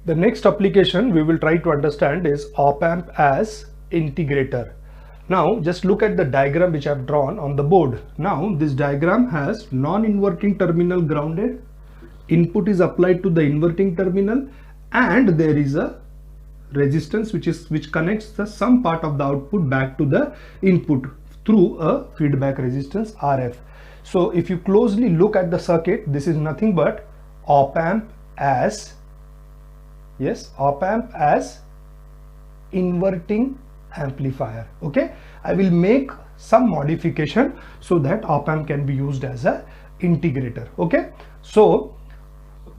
The next application we will try to understand is op-amp as integrator. Now just look at the diagram which I have drawn on the board. Now this diagram has non-inverting terminal grounded, input is applied to the inverting terminal, and there is a resistance which connects the some part of the output back to the input through a feedback resistance RF. So if you closely look at the circuit, this is nothing but op-amp as op-amp as inverting amplifier. Okay, I will make some modification so that op-amp can be used as a integrator. Okay, so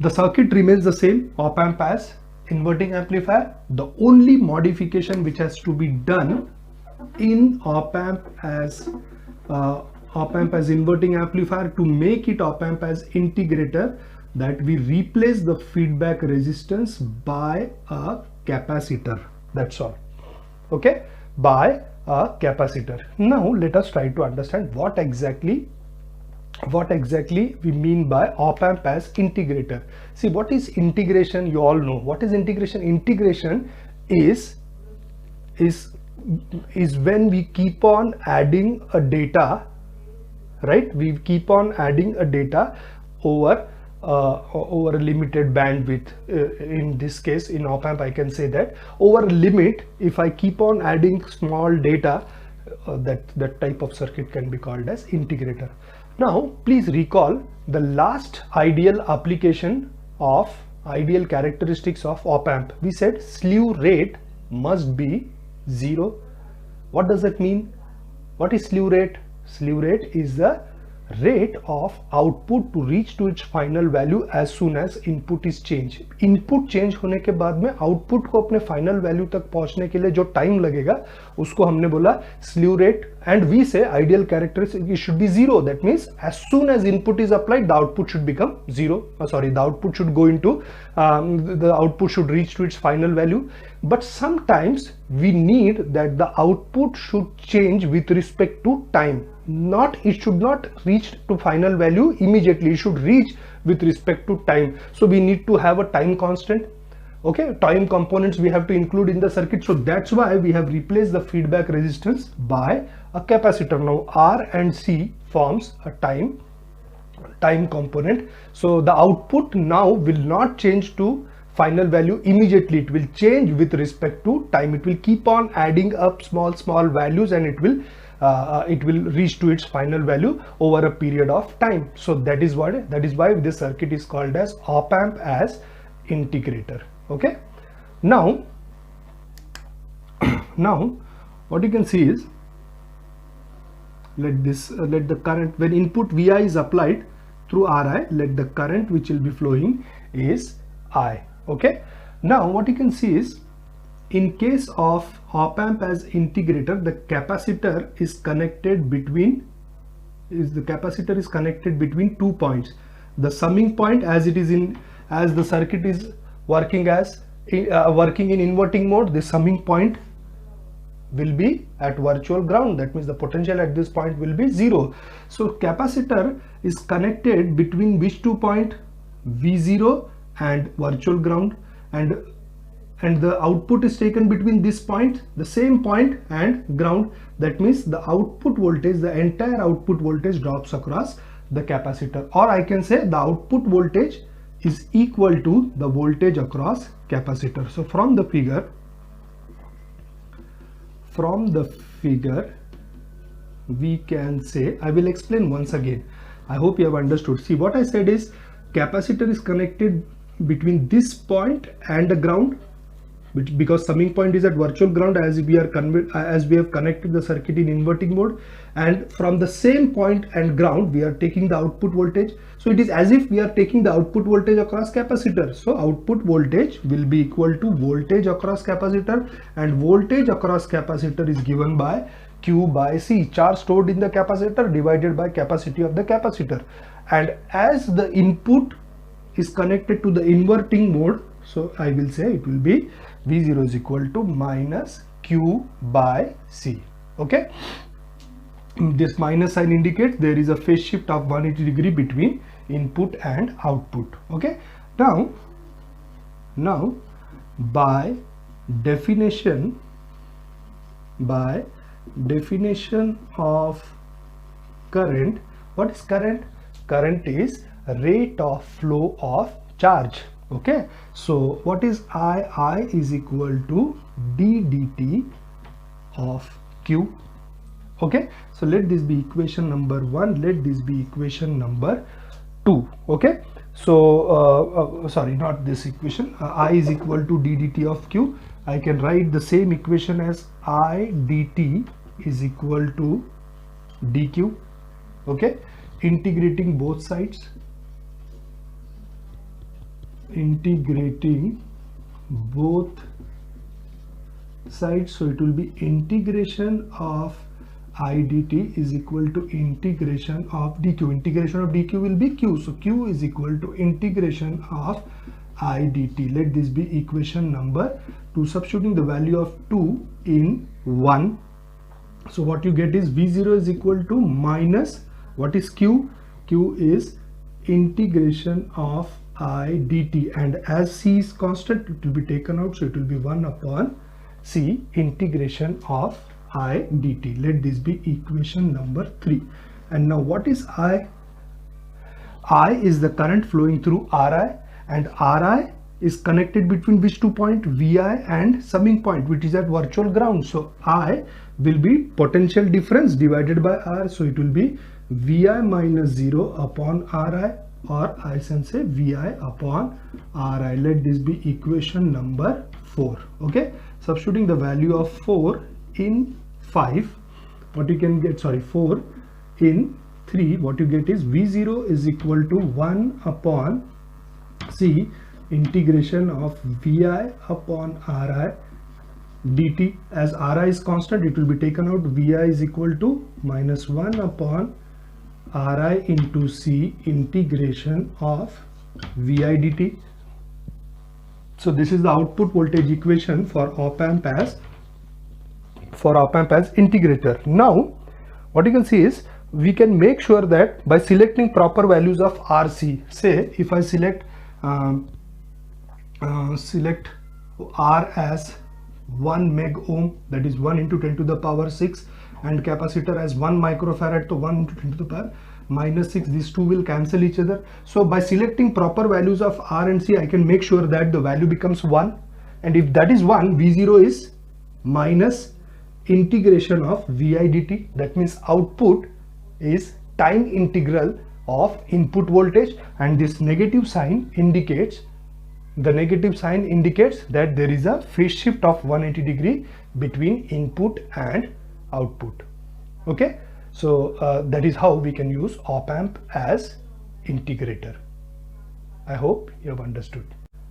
the circuit remains the same, op-amp as inverting amplifier. The only modification which has to be done in op-amp as inverting amplifier to make it op-amp as integrator, that we replace the feedback resistance by a capacitor. That's all. Okay, by a capacitor. Now let us try to understand what exactly we mean by op-amp as integrator. See, what is integration? You all know what is integration. Integration is when we keep on adding a data, right? We keep on adding a data over a limited bandwidth. In this case, in op-amp, I can say that over a limit, if I keep on adding small data, that type of circuit can be called as integrator. Now please recall the last ideal characteristics of op-amp. We said slew rate must be 0. What does that mean? What is slew rate? Slew rate is the rate of output to reach to its final value as soon as input is changed. Input change होने के बाद में output को अपने final value तक पहुंचने के लिए जो time लगेगा उसको हमने बोला slew rate, and we say ideal characteristic it should be 0. That means as soon as input is applied, the output should become 0. The output should go into the output should reach to its final value. But sometimes we need that the output should change with respect to time. It should not reach to final value immediately. It should reach with respect to time. So we need to have a time constant. Okay, time components we have to include in the circuit. So that's why we have replaced the feedback resistance by a capacitor. Now R and C forms a time component. So the output now will not change to final value immediately. It will change with respect to time. It will keep on adding up small values, and it will reach to its final value over a period of time. So that is why this circuit is called as op-amp as integrator. Okay, now what you can see is, let the current, when input Vi is applied through Ri, let the current which will be flowing is I. Okay, now what you can see is, in case of op-amp as integrator, the capacitor is connected between 2 points. The summing point, as the circuit is working in inverting mode, the summing point will be at virtual ground. That means the potential at this point will be 0. So capacitor is connected between which 2 points? V0 and virtual ground, and the output is taken between this point, the same point, and ground. That means the output voltage, the entire output voltage drops across the capacitor, or I can say the output voltage is equal to the voltage across capacitor. So from the figure we can say, I will explain once again. I hope you have understood. See, what I said is capacitor is connected between this point and the ground, because summing point is at virtual ground, as we have connected the circuit in inverting mode, and from the same point and ground we are taking the output voltage. So it is as if we are taking the output voltage across capacitor. So output voltage will be equal to voltage across capacitor, and voltage across capacitor is given by Q by C, charge stored in the capacitor divided by capacity of the capacitor. And as the input is connected to the inverting mode, so I will say it will be V0 is equal to minus Q by C. Okay, this minus sign indicates there is a phase shift of 180 degree between input and output. Okay, now by definition of current. What is current? Current is rate of flow of charge. Okay, so what is I? I is equal to d dt of q. Okay, so let this be equation number 1, let this be equation number 2. Okay, so sorry, not this equation. I is equal to d dt of q. I can write the same equation as I dt is equal to dq. Okay, integrating both sides, so it will be integration of I dt is equal to integration of dq. Integration of dq will be q, so q is equal to integration of I dt. Let this be equation number 2. Substituting the value of 2 in 1, so what you get is v0 is equal to minus, what is q? Q is integration of I dt, and as c is constant, it will be taken out, so it will be 1 upon c integration of I dt. Let this be equation number 3. And now what is I? I is the current flowing through Ri, and Ri is connected between which two point? Vi and summing point, which is at virtual ground. So I will be potential difference divided by R, so it will be Vi minus 0 upon Ri, or I can say Vi upon Ri. Let this be equation number 4. Okay, substituting the value of 4 in 5, what you can get, sorry, 4 in 3, what you get is v0 is equal to 1 upon c integration of vi upon ri dt. As ri is constant, it will be taken out. Vi is equal to minus 1 upon ri into c integration of vi dt. So this is the output voltage equation for op-amp as integrator. Now what you can see is we can make sure that by selecting proper values of RC, say if I select R as 1 meg ohm, that is 1 into 10 to the power 6, and capacitor as 1 microfarad, so 1 into 10 to the power minus 6, these two will cancel each other. So by selecting proper values of R and C, I can make sure that the value becomes 1, and if that is 1, V0 is minus integration of Vi dt. That means output is time integral of input voltage, and this negative sign indicates that there is a phase shift of 180 degree between input and output. Okay, so that is how we can use op-amp as integrator. I hope you have understood.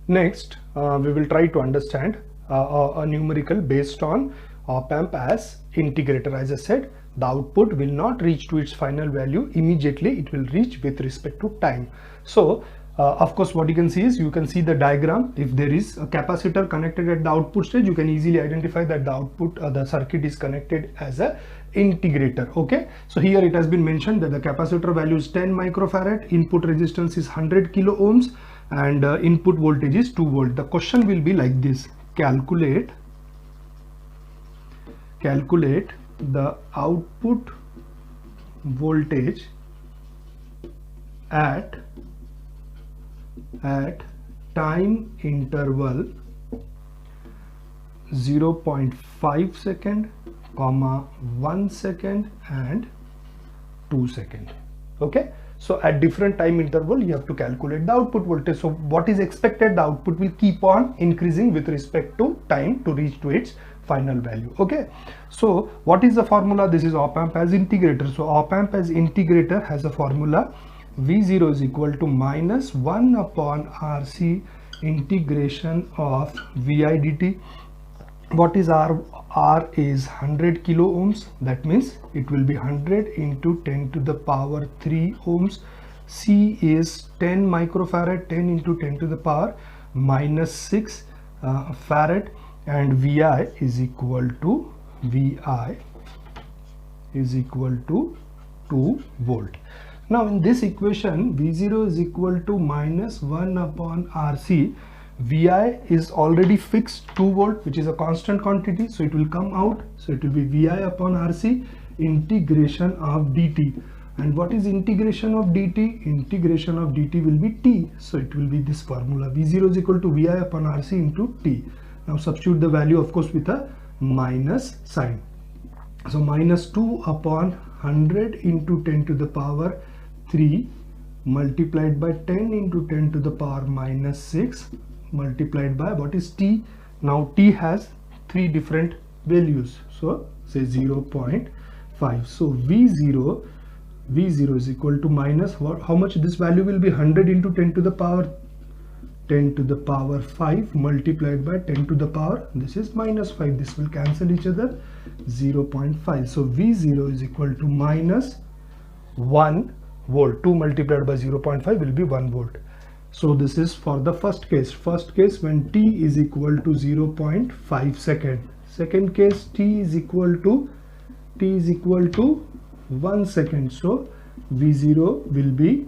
Next we will try to understand a numerical based on op-amp as integrator. As I said, the output will not reach to its final value immediately, it will reach with respect to time. So of course what you can see is, you can see the diagram. If there is a capacitor connected at the output stage, you can easily identify that the output the circuit is connected as a integrator. Okay, so here it has been mentioned that the capacitor value is 10 microfarad, input resistance is 100 kilo ohms, and input voltage is 2 volt. The question will be like this: calculate the output voltage at time interval 0.5 second, 1 second and 2 second. Okay, so at different time interval you have to calculate the output voltage. So what is expected, the output will keep on increasing with respect to time to reach to its final value. Okay, so what is the formula? This is op-amp as integrator. So op-amp as integrator has a formula: V0 is equal to minus 1 upon RC integration of Vi dt. What is R? R is 100 kilo ohms. That means it will be 100 into 10 to the power 3 ohms. C is 10 microfarad, 10 into 10 to the power minus 6 farad, and Vi is equal to 2 volt. Now in this equation, V0 is equal to minus 1 upon RC. Vi is already fixed 2 volt, which is a constant quantity, so it will come out. So it will be Vi upon RC integration of dt. And what is integration of dt? Integration of dt will be t. So it will be this formula, V0 is equal to Vi upon RC into t. Now substitute the value, of course, with a minus sign. So minus 2 upon 100 into 10 to the power 3 multiplied by 10 into 10 to the power minus 6 multiplied by what is t. Now t has 3 different values, so say 0.5. so V0 is equal to minus what, how much this value will be? 100 into 10 to the power 5 multiplied by 10 to the power, this is minus 5, this will cancel each other, 0.5. so V0 is equal to minus 1 volt. 2 multiplied by 0.5 will be 1 volt. So this is for the first case when t is equal to 0.5 second. Second case, t is equal to 1 second. So V0 will be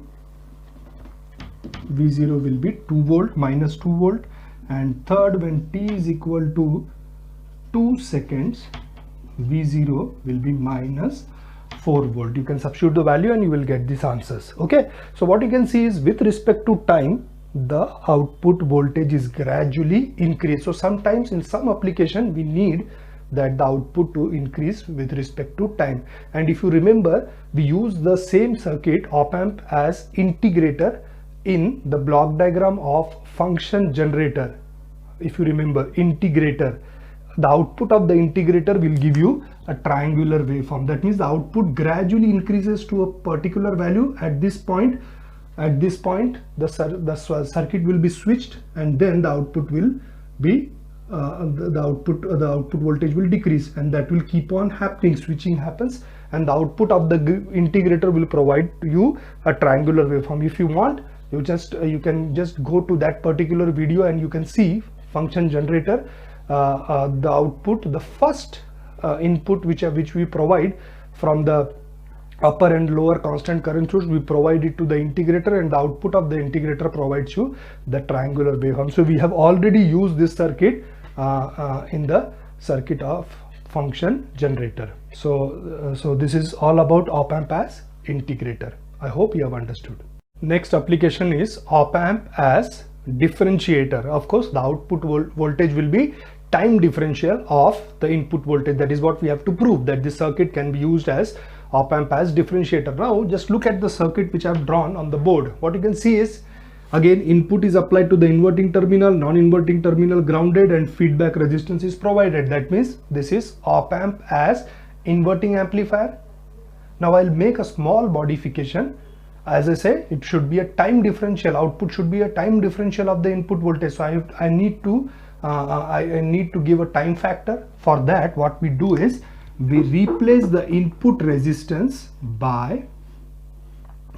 2 volt, minus 2 volt. And third, when t is equal to 2 seconds, V0 will be minus 4 volt. You can substitute the value and you will get these answers. Okay, so what you can see is with respect to time, the output voltage is gradually increased. So sometimes in some application we need that the output to increase with respect to time. And if you remember, we use the same circuit op amp as integrator in the block diagram of function generator. If you remember, integrator, the output of the integrator will give you a triangular waveform. That means the output gradually increases to a particular value. At this point the circuit will be switched, and then the output will be the output voltage will decrease, and that will keep on happening. Switching happens, and the output of the integrator will provide you a triangular waveform. If you want, you can just go to that particular video and you can see function generator. The output, the first input which we provide from the upper and lower constant current source, we provide it to the integrator, and the output of the integrator provides you the triangular waveform. So we have already used this circuit in the circuit of function generator. So this is all about op amp as integrator. I hope you have understood. Next application is op amp as differentiator. Of course, the output voltage will be time differential of the input voltage. That is what we have to prove, that this circuit can be used as op amp as differentiator. Now just look at the circuit which I have drawn on the board. What you can see is, again, input is applied to the inverting terminal, non-inverting terminal grounded, and feedback resistance is provided. That means this is op amp as inverting amplifier. Now I'll make a small modification. As I say, it should be a time differential. Output should be a time differential of the input voltage. So I need to give a time factor. For that, what we do is we replace the input resistance by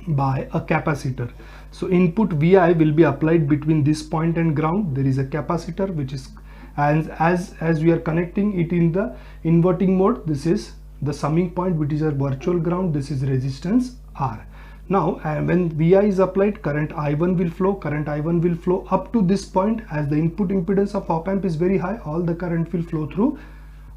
a capacitor. So input Vi will be applied between this point and ground. There is a capacitor which is, and as we are connecting it in the inverting mode, this is the summing point, which is a virtual ground. This is resistance R. Now when Vi is applied, current I1 will flow up to this point. As the input impedance of op amp is very high, all the current will flow through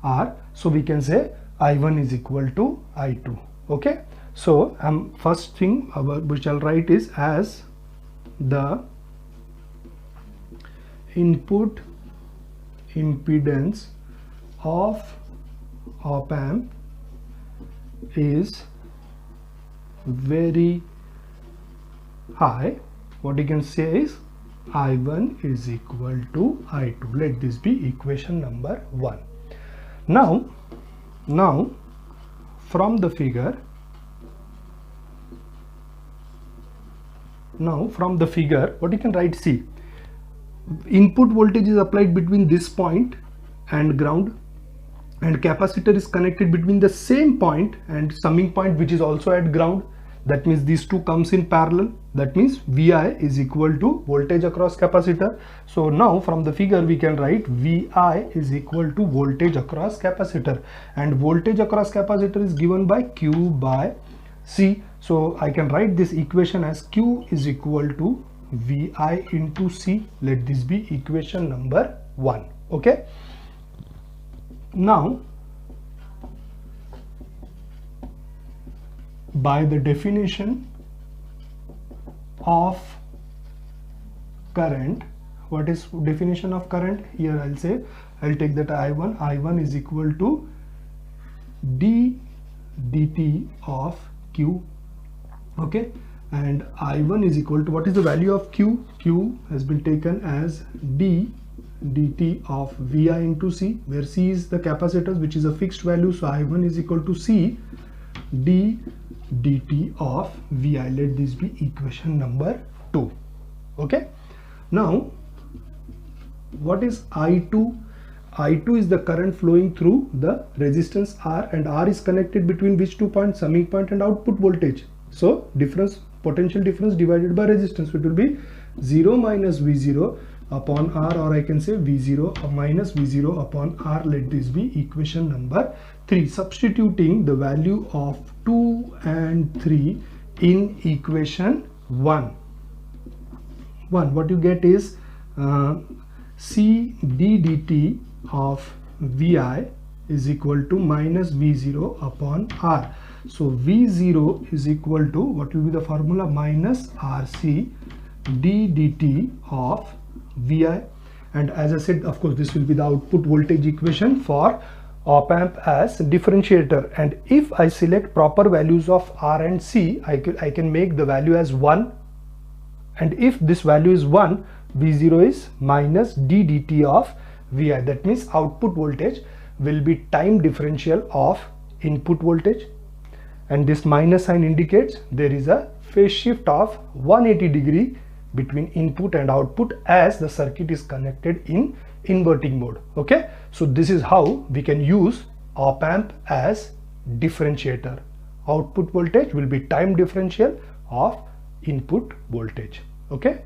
R. So we can say I1 is equal to I2. Okay, so first thing which I'll write is, as the input impedance of op amp is very high, what you can say is I1 is equal to I2. Let this be equation number 1. Now from the figure, what you can write, see, input voltage is applied between this point and ground, and capacitor is connected between the same point and summing point, which is also at ground. That means these two comes in parallel. That means Vi is equal to voltage across capacitor. So now from the figure we can write Vi is equal to voltage across capacitor, and voltage across capacitor is given by Q by C. So I can write this equation as Q is equal to Vi into C. Let this be equation number 1. Okay. Now, by the definition of current, what is definition of current? Here I'll say, I'll take that I1 is equal to d dt of Q. Okay, and I1 is equal to, what is the value of Q? Q has been taken as d dt of Vi into C, where C is the capacitance, which is a fixed value. So I1 is equal to C d dt of Vi. Let this be equation number 2. Okay. Now, what is I2? I2 is the current flowing through the resistance R, and R is connected between which 2 points? Summing point and output voltage. So difference, potential difference divided by resistance, it will be 0 minus V0 upon R, or I can say V0 minus V0 upon R. Let this be equation number 3. Substituting the value of 2 and 3 in equation 1. What you get is C d dt of Vi is equal to minus V0 upon R. So V0 is equal to, what will be the formula? Minus RC d dt of Vi. And as I said, of course, this will be the output voltage equation for op amp as differentiator. And if I select proper values of R and C, I can make the value as 1. And if this value is 1, V0 is minus d dt of Vi. That means output voltage will be time differential of input voltage, and this minus sign indicates there is a phase shift of 180 degree between input and output as the circuit is connected in inverting mode. Okay, so this is how we can use op amp as differentiator. Output voltage will be time differential of input voltage. Okay.